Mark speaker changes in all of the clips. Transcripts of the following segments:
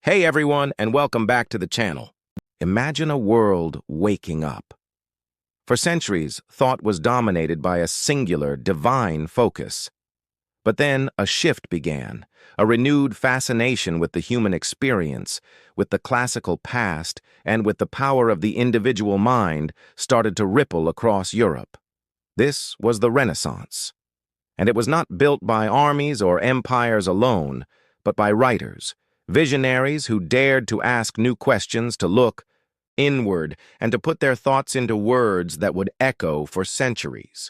Speaker 1: Hey everyone, and welcome back to the channel. Imagine a world waking up. For centuries, thought was dominated by a singular, divine focus. But then a shift began, a renewed fascination with the human experience, with the classical past, and with the power of the individual mind started to ripple across Europe. This was the Renaissance. And it was not built by armies or empires alone, but by writers, visionaries who dared to ask new questions, to look inward, and to put their thoughts into words that would echo for centuries.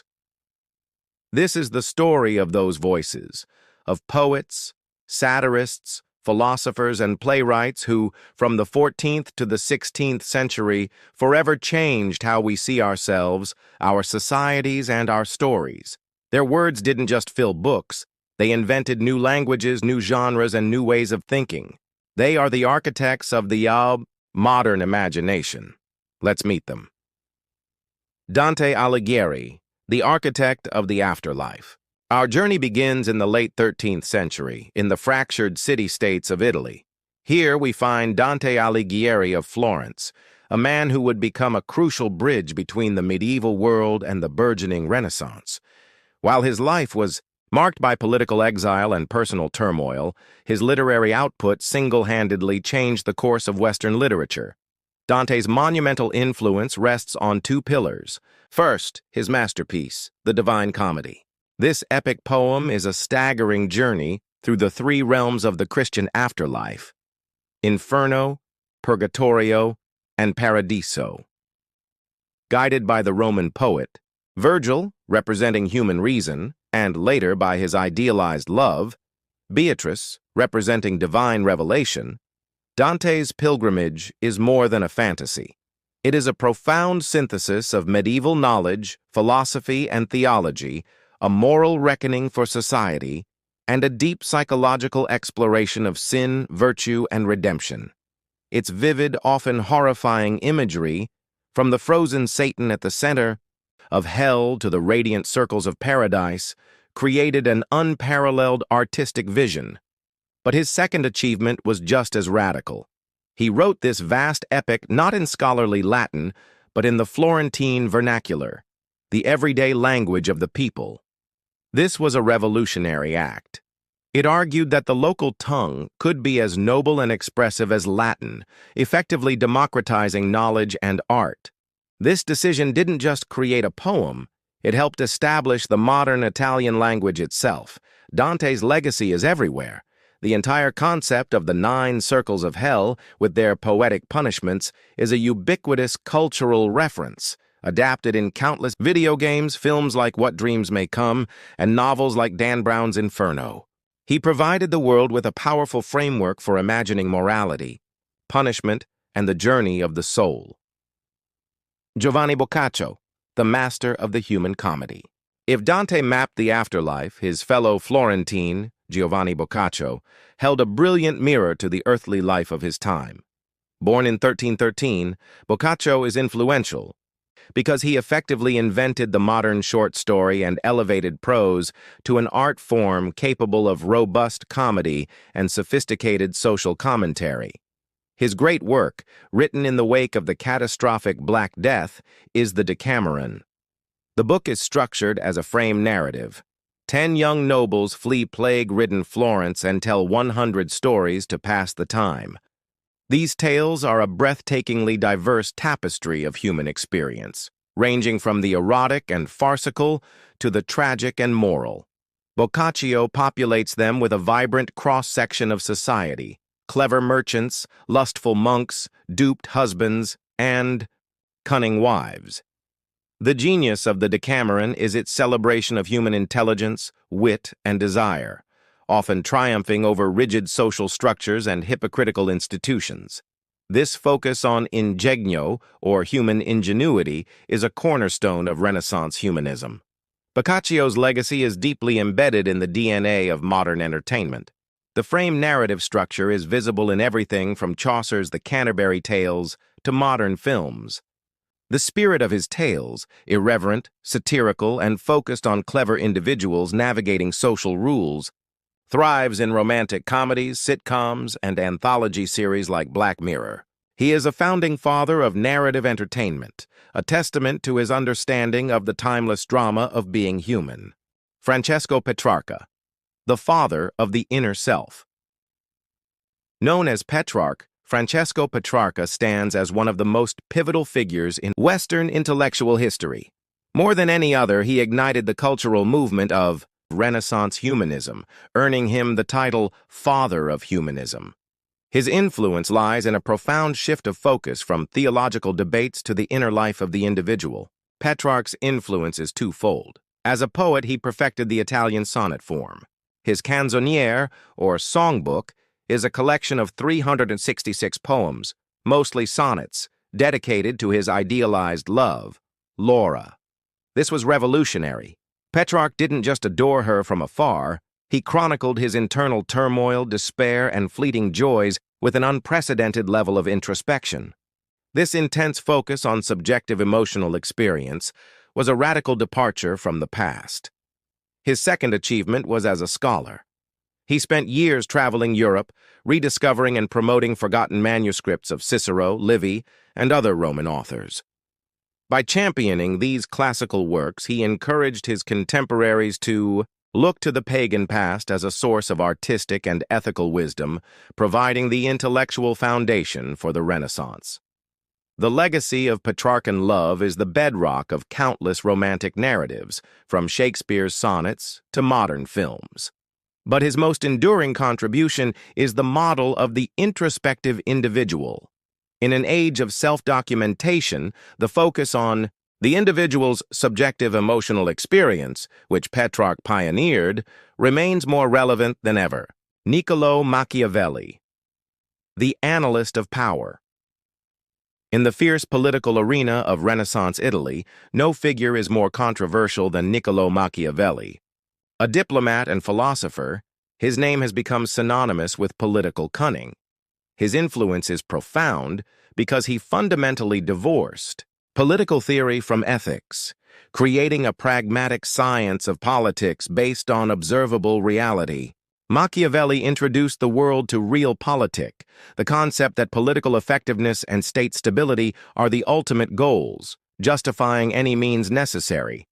Speaker 1: This is the story of those voices, of poets, satirists, philosophers, and playwrights who, from the 14th to the 16th century, forever changed how we see ourselves, our societies, and our stories. Their words didn't just fill books. They invented new languages, new genres, and new ways of thinking. They are the architects of the modern imagination. Let's meet them. Dante Alighieri, the architect of the afterlife. Our journey begins in the late 13th century, in the fractured city-states of Italy. Here we find Dante Alighieri of Florence, a man who would become a crucial bridge between the medieval world and the burgeoning Renaissance. While his life was marked by political exile and personal turmoil, his literary output single-handedly changed the course of Western literature. Dante's monumental influence rests on two pillars. First, his masterpiece, the Divine Comedy. This epic poem is a staggering journey through the three realms of the Christian afterlife: Inferno, Purgatorio, and Paradiso. Guided by the Roman poet, Virgil, representing human reason, and later by his idealized love, Beatrice, representing divine revelation, Dante's pilgrimage is more than a fantasy. It is a profound synthesis of medieval knowledge, philosophy, and theology, a moral reckoning for society, and a deep psychological exploration of sin, virtue, and redemption. Its vivid, often horrifying imagery, from the frozen Satan at the center of hell to the radiant circles of paradise, created an unparalleled artistic vision. But his second achievement was just as radical. He wrote this vast epic not in scholarly Latin, but in the Florentine vernacular, the everyday language of the people. This was a revolutionary act. It argued that the local tongue could be as noble and expressive as Latin, effectively democratizing knowledge and art. This decision didn't just create a poem, it helped establish the modern Italian language itself. Dante's legacy is everywhere. The entire concept of the 9 circles of hell, with their poetic punishments, is a ubiquitous cultural reference, adapted in countless video games, films like What Dreams May Come, and novels like Dan Brown's Inferno. He provided the world with a powerful framework for imagining morality, punishment, and the journey of the soul. Giovanni Boccaccio, the master of the human comedy. If Dante mapped the afterlife, his fellow Florentine, Giovanni Boccaccio, held a brilliant mirror to the earthly life of his time. Born in 1313, Boccaccio is influential because he effectively invented the modern short story and elevated prose to an art form capable of robust comedy and sophisticated social commentary. His great work, written in the wake of the catastrophic Black Death, is the Decameron. The book is structured as a frame narrative. 10 young nobles flee plague-ridden Florence and tell 100 stories to pass the time. These tales are a breathtakingly diverse tapestry of human experience, ranging from the erotic and farcical to the tragic and moral. Boccaccio populates them with a vibrant cross-section of society: clever merchants, lustful monks, duped husbands, and cunning wives. The genius of the Decameron is its celebration of human intelligence, wit, and desire, often triumphing over rigid social structures and hypocritical institutions. This focus on ingegno, or human ingenuity, is a cornerstone of Renaissance humanism. Boccaccio's legacy is deeply embedded in the DNA of modern entertainment. The frame narrative structure is visible in everything from Chaucer's The Canterbury Tales to modern films. The spirit of his tales, irreverent, satirical, and focused on clever individuals navigating social rules, thrives in romantic comedies, sitcoms, and anthology series like Black Mirror. He is a founding father of narrative entertainment, a testament to his understanding of the timeless drama of being human. Francesco Petrarca, the father of the inner self. Known as Petrarch, Francesco Petrarca stands as one of the most pivotal figures in Western intellectual history. More than any other, he ignited the cultural movement of Renaissance humanism, earning him the title Father of Humanism. His influence lies in a profound shift of focus from theological debates to the inner life of the individual. Petrarch's influence is twofold. As a poet, he perfected the Italian sonnet form. His canzoniere, or songbook, is a collection of 366 poems, mostly sonnets, dedicated to his idealized love, Laura. This was revolutionary. Petrarch didn't just adore her from afar, he chronicled his internal turmoil, despair, and fleeting joys with an unprecedented level of introspection. This intense focus on subjective emotional experience was a radical departure from the past. His second achievement was as a scholar. He spent years traveling Europe, rediscovering and promoting forgotten manuscripts of Cicero, Livy, and other Roman authors. By championing these classical works, he encouraged his contemporaries to look to the pagan past as a source of artistic and ethical wisdom, providing the intellectual foundation for the Renaissance. The legacy of Petrarchan love is the bedrock of countless romantic narratives, from Shakespeare's sonnets to modern films. But his most enduring contribution is the model of the introspective individual. In an age of self-documentation, the focus on the individual's subjective emotional experience, which Petrarch pioneered, remains more relevant than ever. Niccolò Machiavelli, the analyst of power. In the fierce political arena of Renaissance Italy, no figure is more controversial than Niccolò Machiavelli. A diplomat and philosopher, his name has become synonymous with political cunning. His influence is profound because he fundamentally divorced political theory from ethics, creating a pragmatic science of politics based on observable reality. Machiavelli introduced the world to realpolitik, the concept that political effectiveness and state stability are the ultimate goals, justifying any means necessary.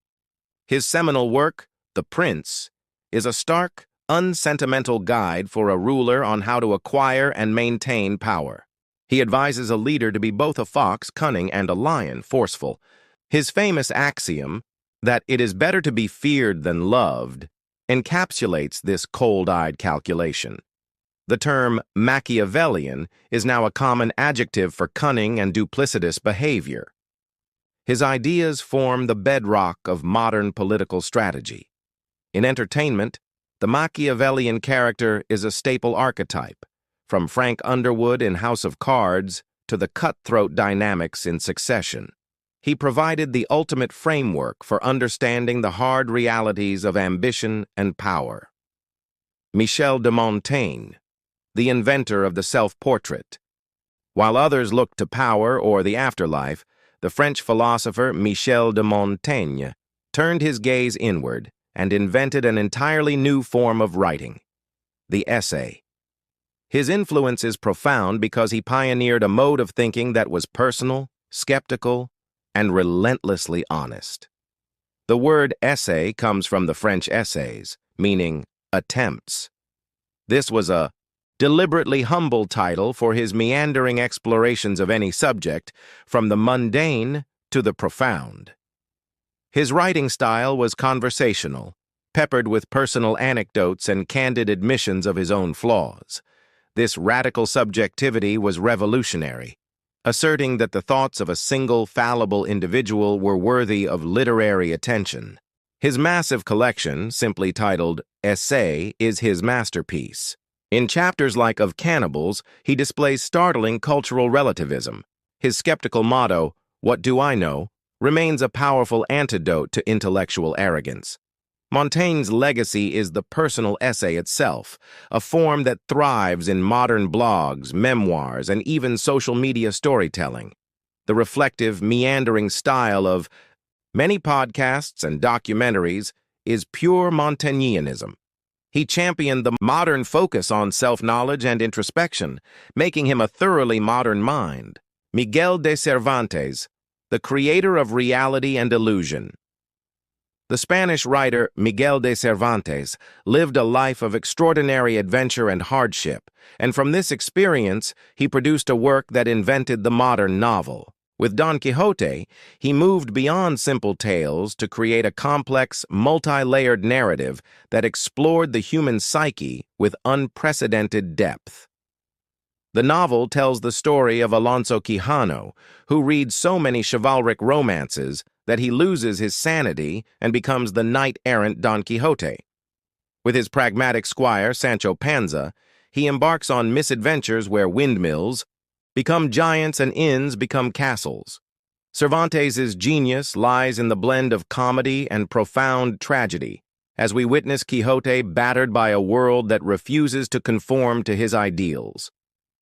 Speaker 1: His seminal work, The Prince, is a stark, unsentimental guide for a ruler on how to acquire and maintain power. He advises a leader to be both a fox, cunning, and a lion, forceful. His famous axiom, that it is better to be feared than loved, encapsulates this cold-eyed calculation. The term Machiavellian is now a common adjective for cunning and duplicitous behavior. His ideas form the bedrock of modern political strategy. In entertainment, the Machiavellian character is a staple archetype, from Frank Underwood in House of Cards to the cutthroat dynamics in Succession. He provided the ultimate framework for understanding the hard realities of ambition and power. Michel de Montaigne, the inventor of the self-portrait. While others looked to power or the afterlife, the French philosopher Michel de Montaigne turned his gaze inward and invented an entirely new form of writing, the essay. His influence is profound because he pioneered a mode of thinking that was personal, skeptical, and relentlessly honest. The word essay comes from the French essays, meaning attempts. This was a deliberately humble title for his meandering explorations of any subject, from the mundane to the profound. His writing style was conversational, peppered with personal anecdotes and candid admissions of his own flaws. This radical subjectivity was revolutionary, asserting that the thoughts of a single, fallible individual were worthy of literary attention. His massive collection, simply titled Essay, is his masterpiece. In chapters like Of Cannibals, he displays startling cultural relativism. His skeptical motto, "What do I know?" remains a powerful antidote to intellectual arrogance. Montaigne's legacy is the personal essay itself, a form that thrives in modern blogs, memoirs, and even social media storytelling. The reflective, meandering style of many podcasts and documentaries is pure Montaignianism. He championed the modern focus on self-knowledge and introspection, making him a thoroughly modern mind. Miguel de Cervantes, the creator of reality and illusion. The Spanish writer Miguel de Cervantes lived a life of extraordinary adventure and hardship, and from this experience he produced a work that invented the modern novel. With Don Quixote, he moved beyond simple tales to create a complex, multi-layered narrative that explored the human psyche with unprecedented depth. The novel tells the story of Alonso Quijano, who reads so many chivalric romances that he loses his sanity and becomes the knight-errant Don Quixote. With his pragmatic squire, Sancho Panza, he embarks on misadventures where windmills become giants and inns become castles. Cervantes' genius lies in the blend of comedy and profound tragedy, as we witness Quixote battered by a world that refuses to conform to his ideals.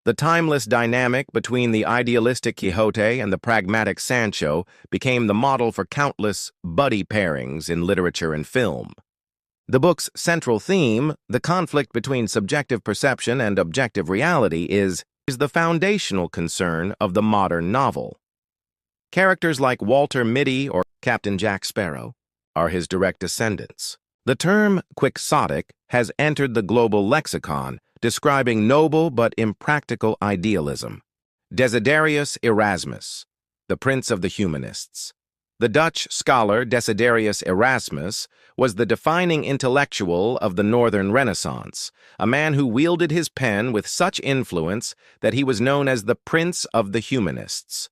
Speaker 1: The timeless dynamic between the idealistic Quixote and the pragmatic Sancho became the model for countless buddy pairings in literature and film. The book's central theme, the conflict between subjective perception and objective reality, is the foundational concern of the modern novel. Characters like Walter Mitty or Captain Jack Sparrow are his direct descendants. The term quixotic has entered the global lexicon, describing noble but impractical idealism. Desiderius Erasmus, the prince of the humanists. The Dutch scholar Desiderius Erasmus was the defining intellectual of the Northern Renaissance, a man who wielded his pen with such influence that he was known as the Prince of the Humanists.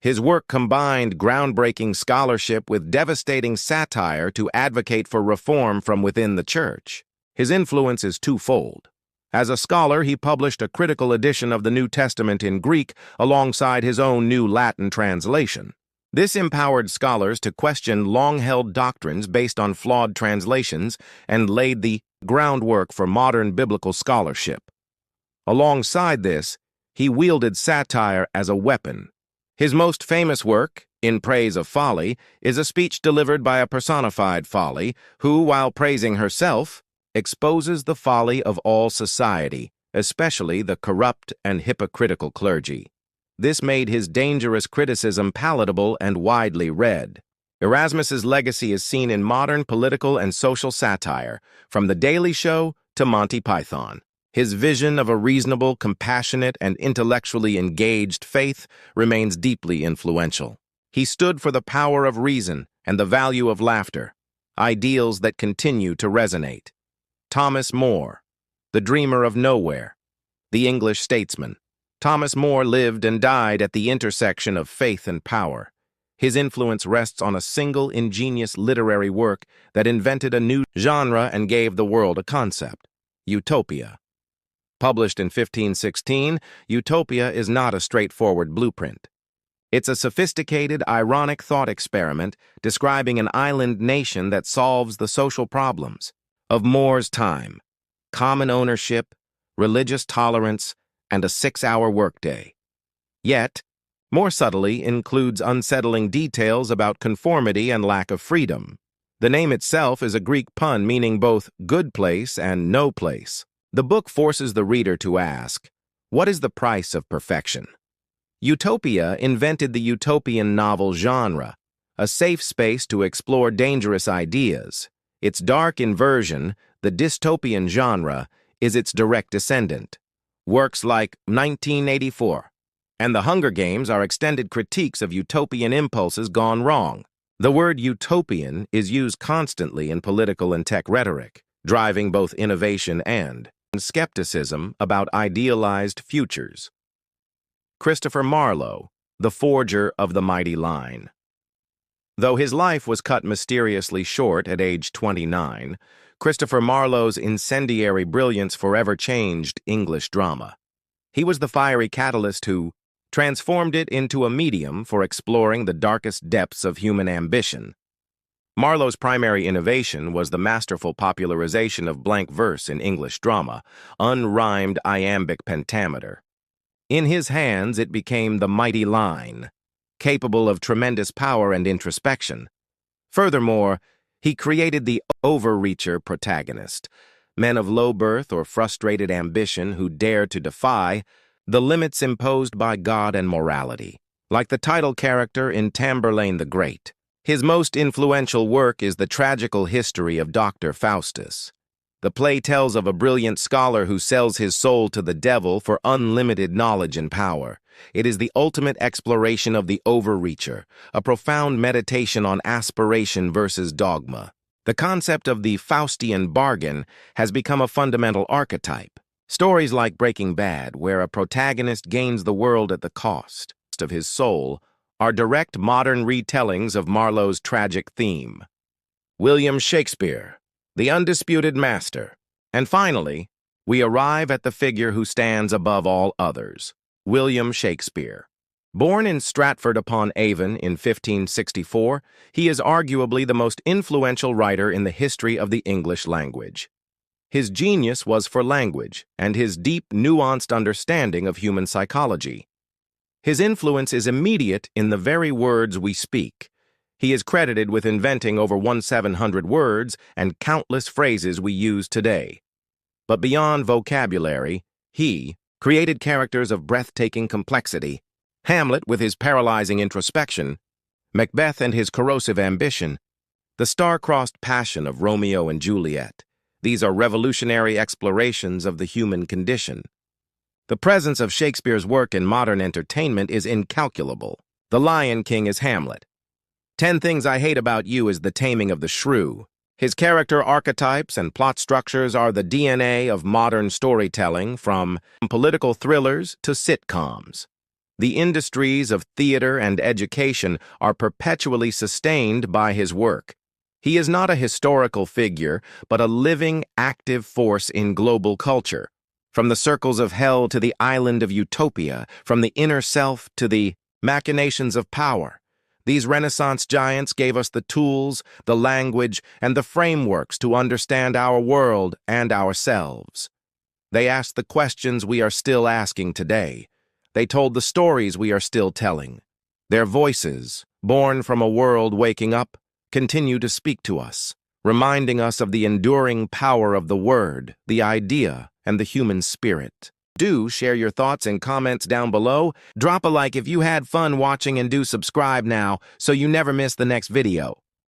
Speaker 1: His work combined groundbreaking scholarship with devastating satire to advocate for reform from within the church. His influence is twofold. As a scholar, he published a critical edition of the New Testament in Greek alongside his own new Latin translation. This empowered scholars to question long-held doctrines based on flawed translations and laid the groundwork for modern biblical scholarship. Alongside this, he wielded satire as a weapon. His most famous work, In Praise of Folly, is a speech delivered by a personified Folly who, while praising herself, exposes the folly of all society, especially the corrupt and hypocritical clergy. This made his dangerous criticism palatable and widely read. Erasmus's legacy is seen in modern political and social satire, from The Daily Show to Monty Python. His vision of a reasonable, compassionate, and intellectually engaged faith remains deeply influential. He stood for the power of reason and the value of laughter, ideals that continue to resonate. Thomas More, the dreamer of nowhere, the English statesman. Thomas More lived and died at the intersection of faith and power. His influence rests on a single ingenious literary work that invented a new genre and gave the world a concept: utopia. Published in 1516, Utopia is not a straightforward blueprint. It's a sophisticated, ironic thought experiment describing an island nation that solves the social problems of More's time: common ownership, religious tolerance, and a 6-hour workday. Yet, more subtly, includes unsettling details about conformity and lack of freedom. The name itself is a Greek pun meaning both good place and no place. The book forces the reader to ask, what is the price of perfection? Utopia invented the utopian novel genre, a safe space to explore dangerous ideas. Its dark inversion, the dystopian genre, is its direct descendant. Works like 1984 and The Hunger Games are extended critiques of utopian impulses gone wrong. The word utopian is used constantly in political and tech rhetoric, driving both innovation and skepticism about idealized futures. Christopher Marlowe, the forger of the mighty line. Though his life was cut mysteriously short at age 29, Christopher Marlowe's incendiary brilliance forever changed English drama. He was the fiery catalyst who transformed it into a medium for exploring the darkest depths of human ambition. Marlowe's primary innovation was the masterful popularization of blank verse in English drama, unrhymed iambic pentameter. In his hands, it became the mighty line, capable of tremendous power and introspection. Furthermore, he created the overreacher protagonist, men of low birth or frustrated ambition who dare to defy the limits imposed by God and morality. Like the title character in Tamburlaine the Great, his most influential work is the tragical history of Dr. Faustus. The play tells of a brilliant scholar who sells his soul to the devil for unlimited knowledge and power. It is the ultimate exploration of the overreacher, a profound meditation on aspiration versus dogma. The concept of the Faustian bargain has become a fundamental archetype. Stories like Breaking Bad, where a protagonist gains the world at the cost of his soul, are direct modern retellings of Marlowe's tragic theme. William Shakespeare, the undisputed master. And finally, we arrive at the figure who stands above all others, William Shakespeare. Born in Stratford-upon-Avon in 1564, he is arguably the most influential writer in the history of the English language. His genius was for language and his deep, nuanced understanding of human psychology. His influence is immediate in the very words we speak. He is credited with inventing over 1,700 words and countless phrases we use today. But beyond vocabulary, he created characters of breathtaking complexity. Hamlet with his paralyzing introspection, Macbeth and his corrosive ambition, the star-crossed passion of Romeo and Juliet. These are revolutionary explorations of the human condition. The presence of Shakespeare's work in modern entertainment is incalculable. The Lion King is Hamlet. 10 Things I Hate About You is The Taming of the Shrew. His character archetypes and plot structures are the DNA of modern storytelling, from political thrillers to sitcoms. The industries of theater and education are perpetually sustained by his work. He is not a historical figure, but a living, active force in global culture. From the circles of hell to the island of utopia, from the inner self to the machinations of power, these Renaissance giants gave us the tools, the language, and the frameworks to understand our world and ourselves. They asked the questions we are still asking today. They told the stories we are still telling. Their voices, born from a world waking up, continue to speak to us, reminding us of the enduring power of the word, the idea, and the human spirit. Do share your thoughts and comments down below. Drop a like if you had fun watching, and do subscribe now so you never miss the next video.